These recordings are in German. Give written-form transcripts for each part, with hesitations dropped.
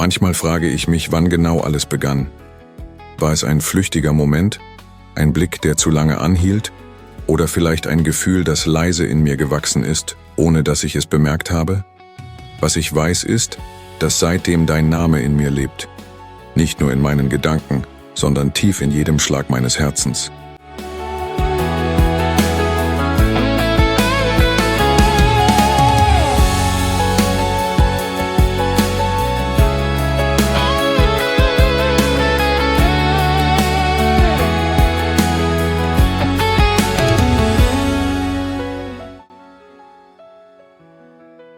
Manchmal frage ich mich, wann genau alles begann. War es ein flüchtiger Moment, ein Blick, der zu lange anhielt, oder vielleicht ein Gefühl, das leise in mir gewachsen ist, ohne dass ich es bemerkt habe? Was ich weiß ist, dass seitdem dein Name in mir lebt. Nicht nur in meinen Gedanken, sondern tief in jedem Schlag meines Herzens.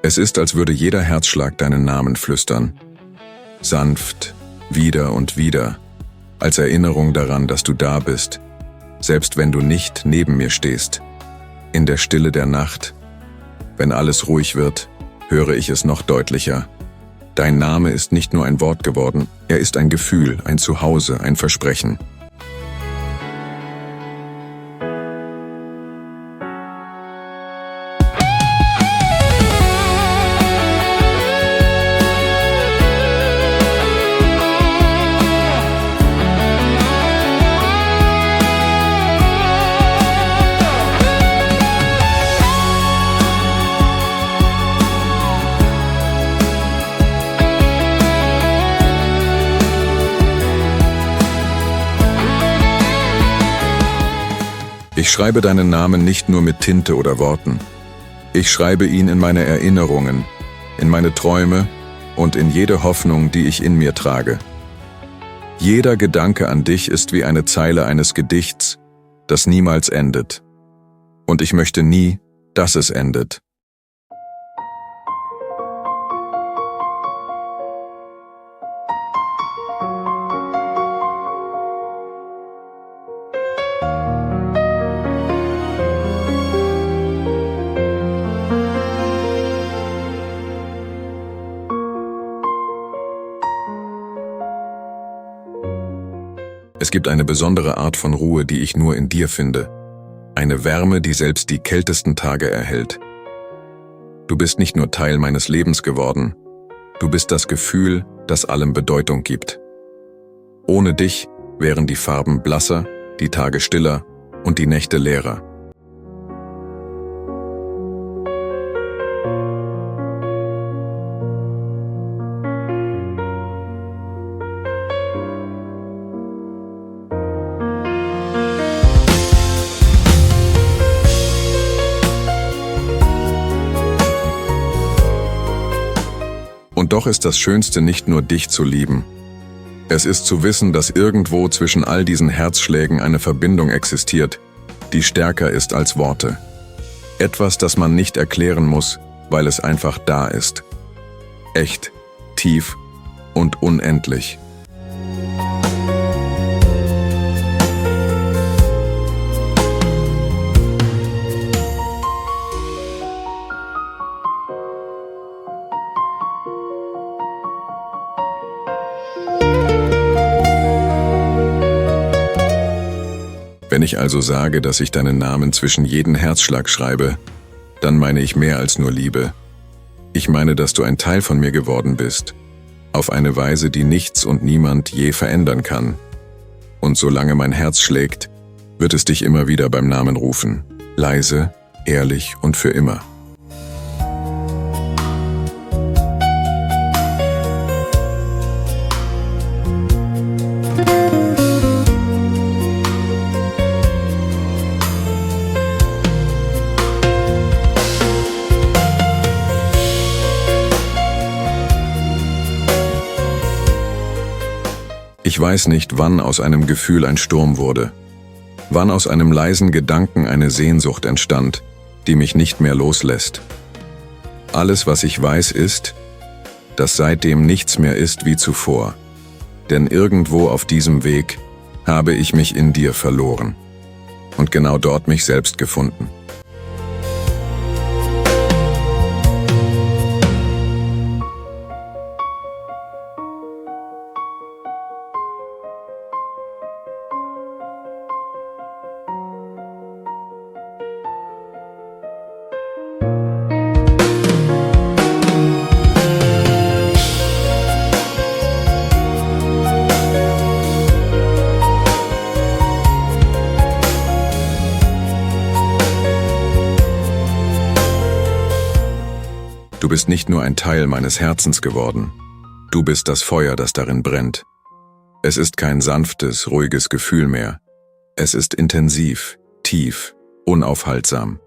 Es ist, als würde jeder Herzschlag deinen Namen flüstern. Sanft, wieder und wieder, als Erinnerung daran, dass du da bist, selbst wenn du nicht neben mir stehst. In der Stille der Nacht, wenn alles ruhig wird, höre ich es noch deutlicher. Dein Name ist nicht nur ein Wort geworden, er ist ein Gefühl, ein Zuhause, ein Versprechen. Ich schreibe deinen Namen nicht nur mit Tinte oder Worten. Ich schreibe ihn in meine Erinnerungen, in meine Träume und in jede Hoffnung, die ich in mir trage. Jeder Gedanke an dich ist wie eine Zeile eines Gedichts, das niemals endet. Und ich möchte nie, dass es endet. Es gibt eine besondere Art von Ruhe, die ich nur in dir finde. Eine Wärme, die selbst die kältesten Tage erhält. Du bist nicht nur Teil meines Lebens geworden, du bist das Gefühl, das allem Bedeutung gibt. Ohne dich wären die Farben blasser, die Tage stiller und die Nächte leerer. Und doch ist das Schönste nicht nur dich zu lieben. Es ist zu wissen, dass irgendwo zwischen all diesen Herzschlägen eine Verbindung existiert, die stärker ist als Worte. Etwas, das man nicht erklären muss, weil es einfach da ist. Echt, tief und unendlich. Wenn ich also sage, dass ich deinen Namen zwischen jeden Herzschlag schreibe, dann meine ich mehr als nur Liebe. Ich meine, dass du ein Teil von mir geworden bist, auf eine Weise, die nichts und niemand je verändern kann. Und solange mein Herz schlägt, wird es dich immer wieder beim Namen rufen, leise, ehrlich und für immer. Ich weiß nicht, wann aus einem Gefühl ein Sturm wurde, wann aus einem leisen Gedanken eine Sehnsucht entstand, die mich nicht mehr loslässt. Alles, was ich weiß, ist, dass seitdem nichts mehr ist wie zuvor, denn irgendwo auf diesem Weg habe ich mich in dir verloren und genau dort mich selbst gefunden. Du bist nicht nur ein Teil meines Herzens geworden. Du bist das Feuer, das darin brennt. Es ist kein sanftes, ruhiges Gefühl mehr. Es ist intensiv, tief, unaufhaltsam.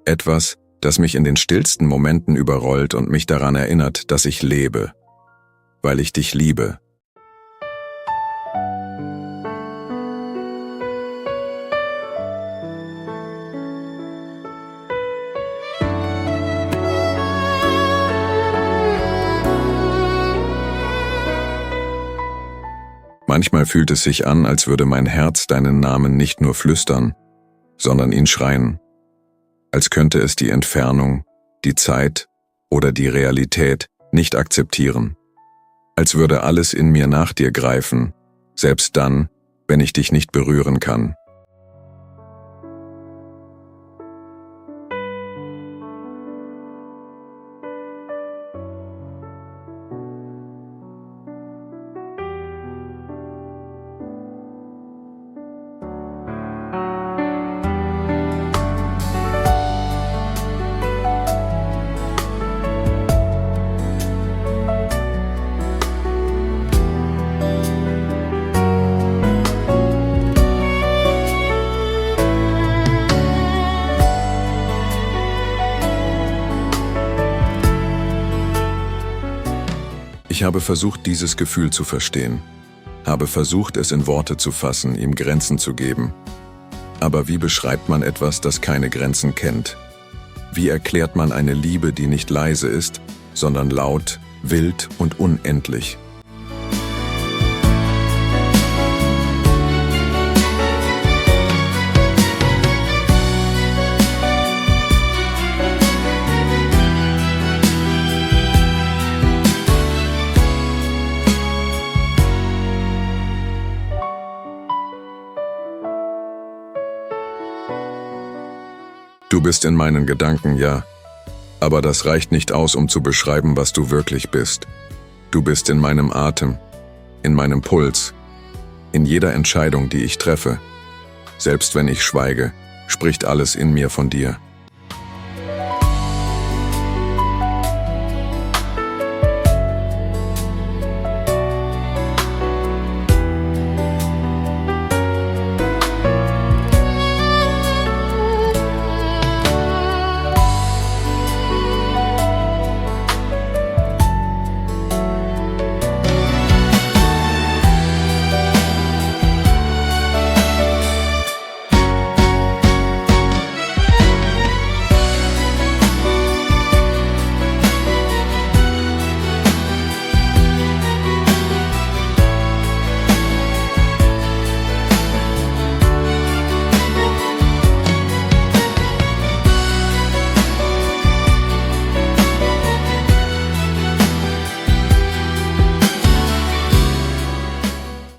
Etwas, das mich in den stillsten Momenten überrollt und mich daran erinnert, dass ich lebe, weil ich dich liebe. Manchmal fühlt es sich an, als würde mein Herz deinen Namen nicht nur flüstern, sondern ihn schreien. Als könnte es die Entfernung, die Zeit oder die Realität nicht akzeptieren. Als würde alles in mir nach dir greifen, selbst dann, wenn ich dich nicht berühren kann. Ich habe versucht, dieses Gefühl zu verstehen, habe versucht, es in Worte zu fassen, ihm Grenzen zu geben. Aber wie beschreibt man etwas, das keine Grenzen kennt? Wie erklärt man eine Liebe, die nicht leise ist, sondern laut, wild und unendlich? Du bist in meinen Gedanken, ja, aber das reicht nicht aus, um zu beschreiben, was du wirklich bist. Du bist in meinem Atem, in meinem Puls, in jeder Entscheidung, die ich treffe. Selbst wenn ich schweige, spricht alles in mir von dir.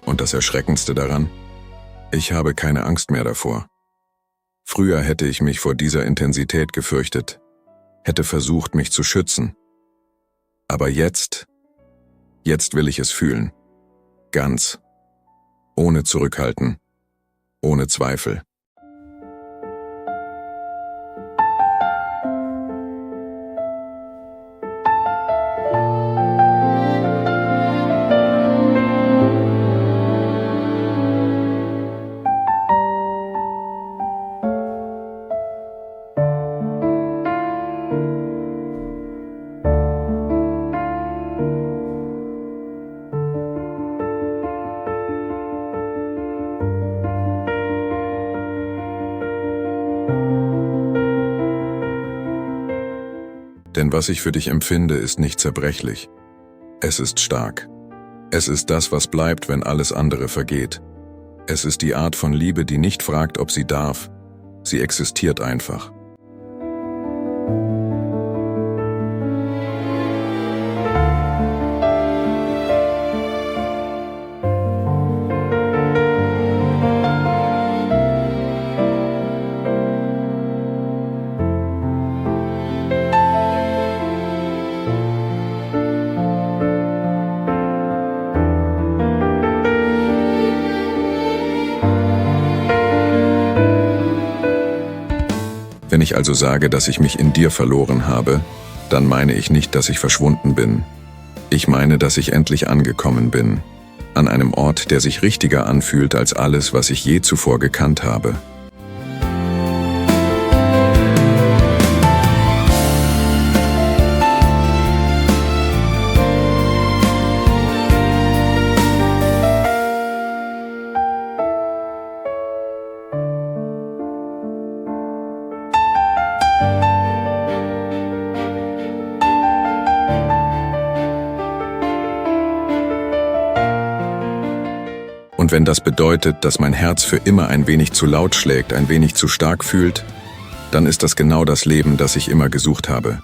Und das Erschreckendste daran? Ich habe keine Angst mehr davor. Früher hätte ich mich vor dieser Intensität gefürchtet, hätte versucht, mich zu schützen. Aber jetzt will ich es fühlen. Ganz. Ohne Zurückhalten. Ohne Zweifel. Denn was ich für dich empfinde, ist nicht zerbrechlich. Es ist stark. Es ist das, was bleibt, wenn alles andere vergeht. Es ist die Art von Liebe, die nicht fragt, ob sie darf. Sie existiert einfach. Wenn ich also sage, dass ich mich in dir verloren habe, dann meine ich nicht, dass ich verschwunden bin. Ich meine, dass ich endlich angekommen bin, an einem Ort, der sich richtiger anfühlt als alles, was ich je zuvor gekannt habe. Und wenn das bedeutet, dass mein Herz für immer ein wenig zu laut schlägt, ein wenig zu stark fühlt, dann ist das genau das Leben, das ich immer gesucht habe.